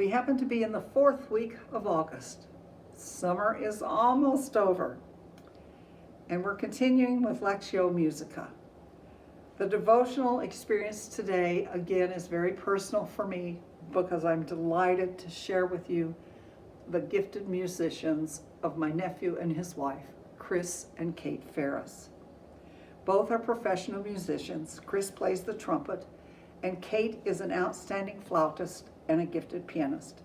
We happen to be in the 4th week of August. Summer is almost over, and we're continuing with LECTIO MUSICA. The devotional experience today, again, is very personal for me because I'm delighted to share with you the gifted musicians of my nephew and his wife, Chris and Kate Ferris. Both are professional musicians. Chris plays the trumpet, and Kate is an outstanding flautist and a gifted pianist.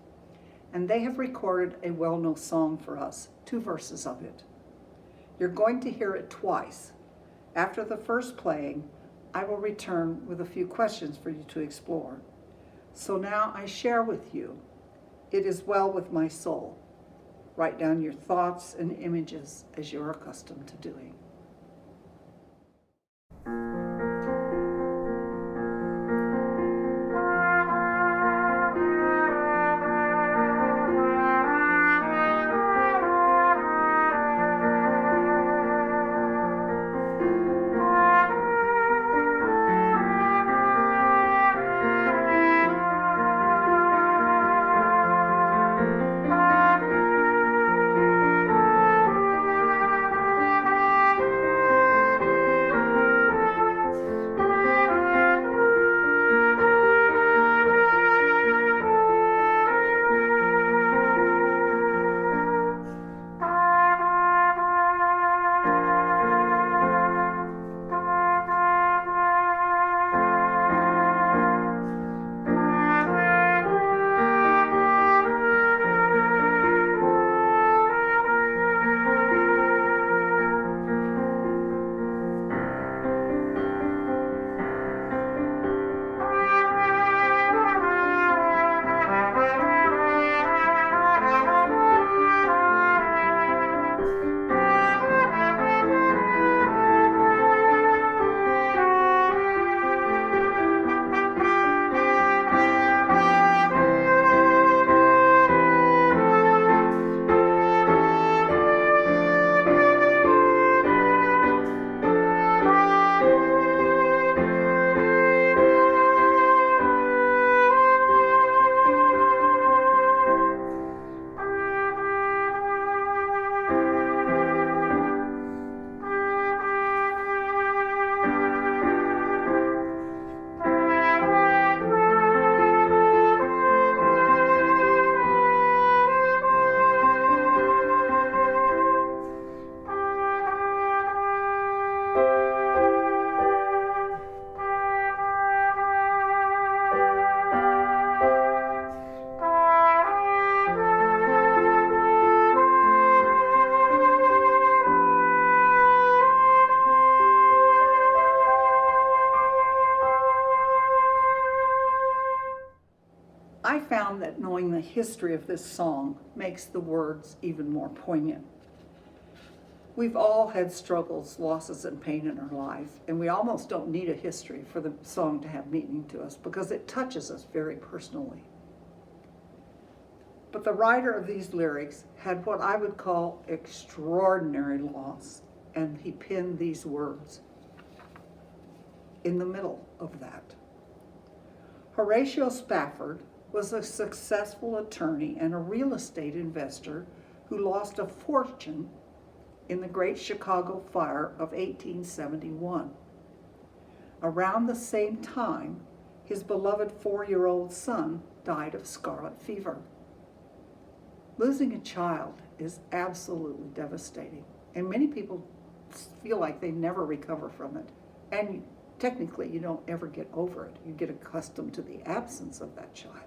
And they have recorded a well-known song for us, 2 verses of it. You're going to hear it twice. After the first playing, I will return with a few questions for you to explore. So now I share with you, "It is well with my soul." Write down your thoughts and images as you're accustomed to doing. I found that knowing the history of this song makes the words even more poignant. We've all had struggles, losses, and pain in our life, and we almost don't need a history for the song to have meaning to us because it touches us very personally. But the writer of these lyrics had what I would call extraordinary loss, and he penned these words in the middle of that. Horatio Spafford was a successful attorney and a real estate investor who lost a fortune in the Great Chicago Fire of 1871. Around the same time, his beloved 4-year-old son died of scarlet fever. Losing a child is absolutely devastating, and many people feel like they never recover from it. And technically, you don't ever get over it. You get accustomed to the absence of that child.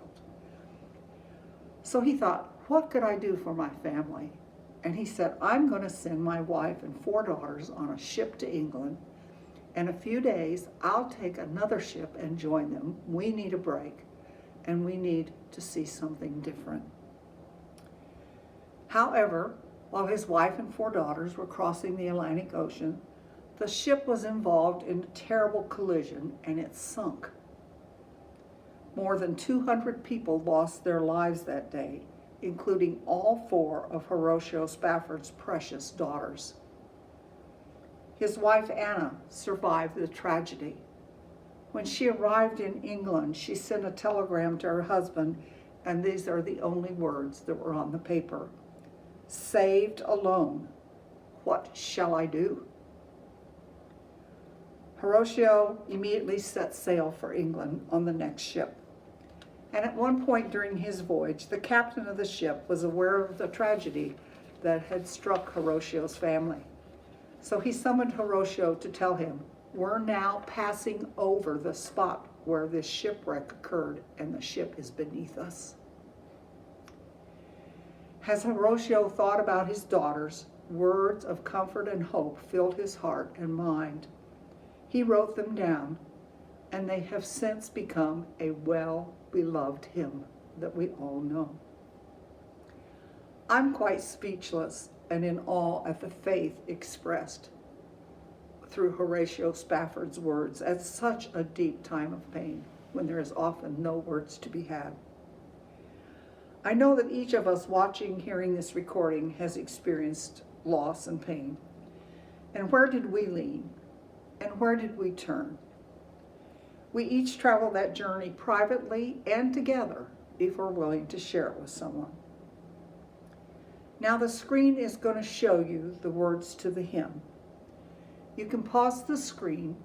So he thought, what could I do for my family? And he said, I'm going to send my wife and 4 daughters on a ship to England. In a few days, I'll take another ship and join them. We need a break, and we need to see something different. However, while his wife and 4 daughters were crossing the Atlantic Ocean, the ship was involved in a terrible collision and it sunk. More than 200 people lost their lives that day, including all 4 of Horatio Spafford's precious daughters. His wife Anna survived the tragedy. When she arrived in England, she sent a telegram to her husband and these are the only words that were on the paper. Saved alone, what shall I do? Horatio immediately set sail for England on the next ship. And at one point during his voyage, the captain of the ship was aware of the tragedy that had struck Horatio's family. So he summoned Horatio to tell him, we're now passing over the spot where this shipwreck occurred, and the ship is beneath us. As Horatio thought about his daughters, words of comfort and hope filled his heart and mind. He wrote them down, and they have since become a well-beloved hymn that we all know. I'm quite speechless and in awe at the faith expressed through Horatio Spafford's words at such a deep time of pain, when there is often no words to be had. I know that each of us watching, hearing this recording has experienced loss and pain. And where did we lean? And where did we turn? We each travel that journey privately and together if we're willing to share it with someone. Now the screen is going to show you the words to the hymn. You can pause the screen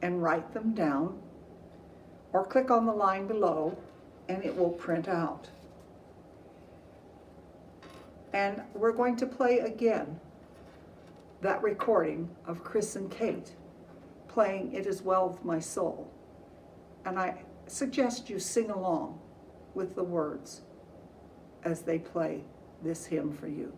and write them down, or click on the line below and it will print out. And we're going to play again that recording of Chris and Kate playing It Is Well With My Soul. And I suggest you sing along with the words as they play this hymn for you.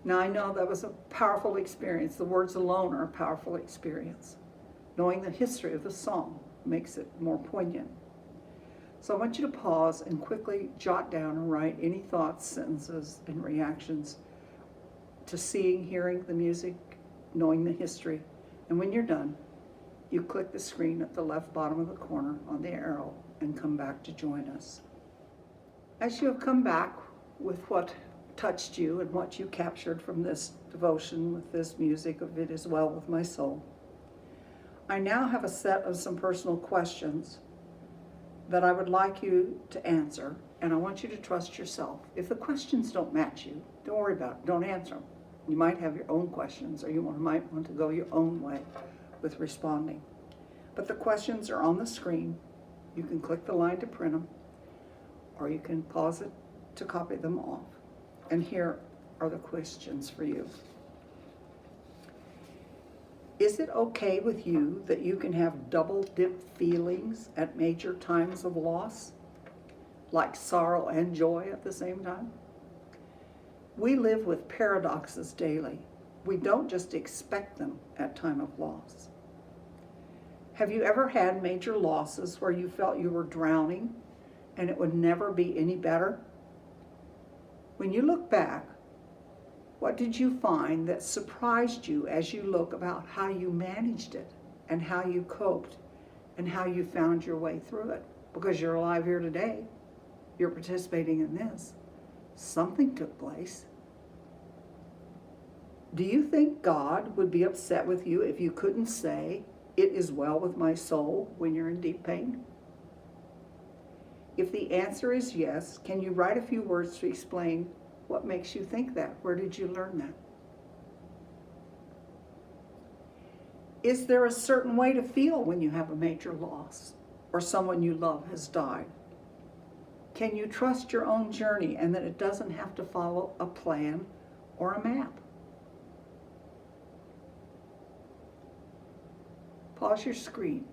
Now I know that was a powerful experience. The words alone are a powerful experience. Knowing the history of the song makes it more poignant. So I want you to pause and quickly jot down and write any thoughts, sentences, and reactions to seeing, hearing the music, knowing the history. And when you're done, you click the screen at the left bottom of the corner on the arrow and come back to join us. As you have come back with what touched you and what you captured from this devotion with this music of It Is Well With My Soul, I now have a set of some personal questions that I would like you to answer, and I want you to trust yourself. If the questions don't match you, don't worry about it, don't answer them. You might have your own questions, or you might want to go your own way with responding. But the questions are on the screen. You can click the line to print them, or you can pause it to copy them off. And here are the questions for you. Is it okay with you that you can have double-dip feelings at major times of loss, like sorrow and joy at the same time? We live with paradoxes daily. We don't just expect them at time of loss. Have you ever had major losses where you felt you were drowning and it would never be any better? When you look back, what did you find that surprised you as you look about how you managed it and how you coped and how you found your way through it? Because you're alive here today. You're participating in this. Something took place. Do you think God would be upset with you if you couldn't say, "It is well with my soul," when you're in deep pain? If the answer is yes, can you write a few words to explain what makes you think that? Where did you learn that? Is there a certain way to feel when you have a major loss or someone you love has died? Can you trust your own journey and that it doesn't have to follow a plan or a map? Pause your screen.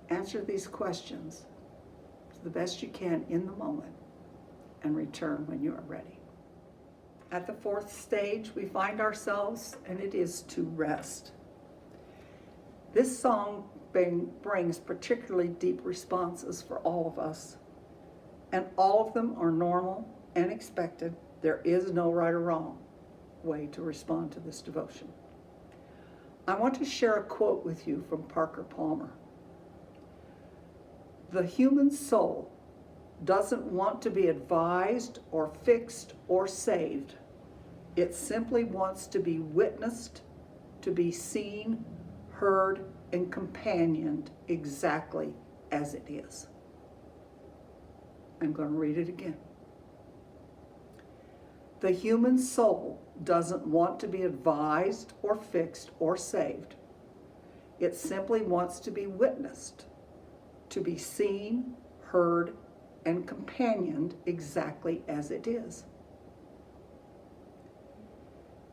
Answer these questions to the best you can in the moment and return when you are ready. At the fourth stage, we find ourselves, and it is to rest. This song brings particularly deep responses for all of us, and all of them are normal and expected. There is no right or wrong way to respond to this devotion. I want to share a quote with you from Parker Palmer. The human soul doesn't want to be advised or fixed or saved. It simply wants to be witnessed, to be seen, heard, and companioned exactly as it is. I'm going to read it again. The human soul doesn't want to be advised or fixed or saved. It simply wants to be witnessed, to be seen, heard, and companioned exactly as it is.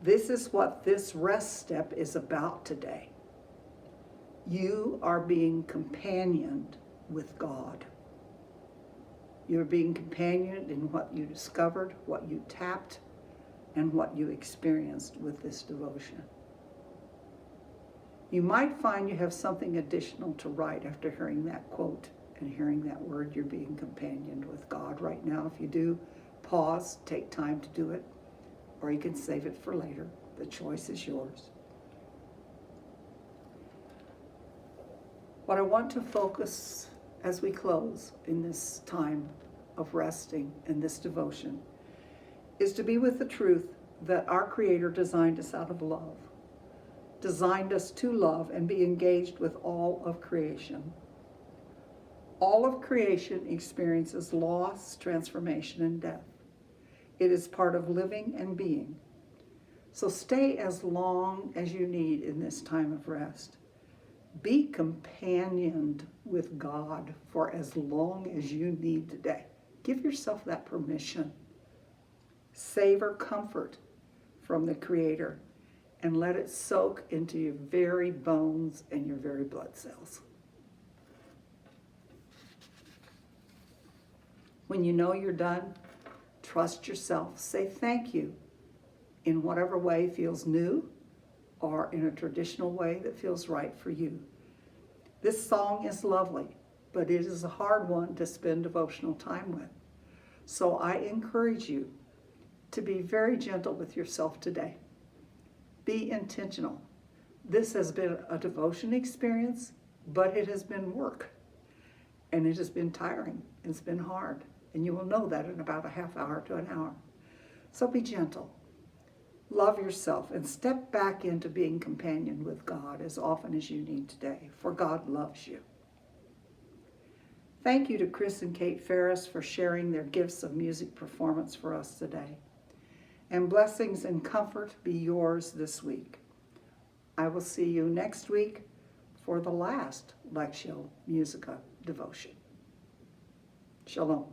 This is what this rest step is about today. You are being companioned with God. You're being companioned in what you discovered, what you tapped, and what you experienced with this devotion. You might find you have something additional to write after hearing that quote and hearing that word, you're being companioned with God right now. If you do, pause, take time to do it, or you can save it for later. The choice is yours. What I want to focus as we close in this time of resting in this devotion is to be with the truth that our Creator designed us out of love, designed us to love and be engaged with all of creation. All of creation experiences loss, transformation, and death. It is part of living and being. So stay as long as you need in this time of rest. Be companioned with God for as long as you need today. Give yourself that permission. Savor comfort from the Creator and let it soak into your very bones and your very blood cells. When you know you're done, trust yourself. Say thank you in whatever way feels new or in a traditional way that feels right for you. This song is lovely, but it is a hard one to spend devotional time with. So I encourage you to be very gentle with yourself today. Be intentional. This has been a devotion experience, but it has been work. And it has been tiring. It's been hard. And you will know that in about a half hour to an hour. So be gentle. Love yourself and step back into being companioned with God as often as you need today, for God loves you. Thank you to Chris and Kate Ferris for sharing their gifts of music performance for us today. And blessings and comfort be yours this week. I will see you next week for the last LECTIO Musica devotion. Shalom.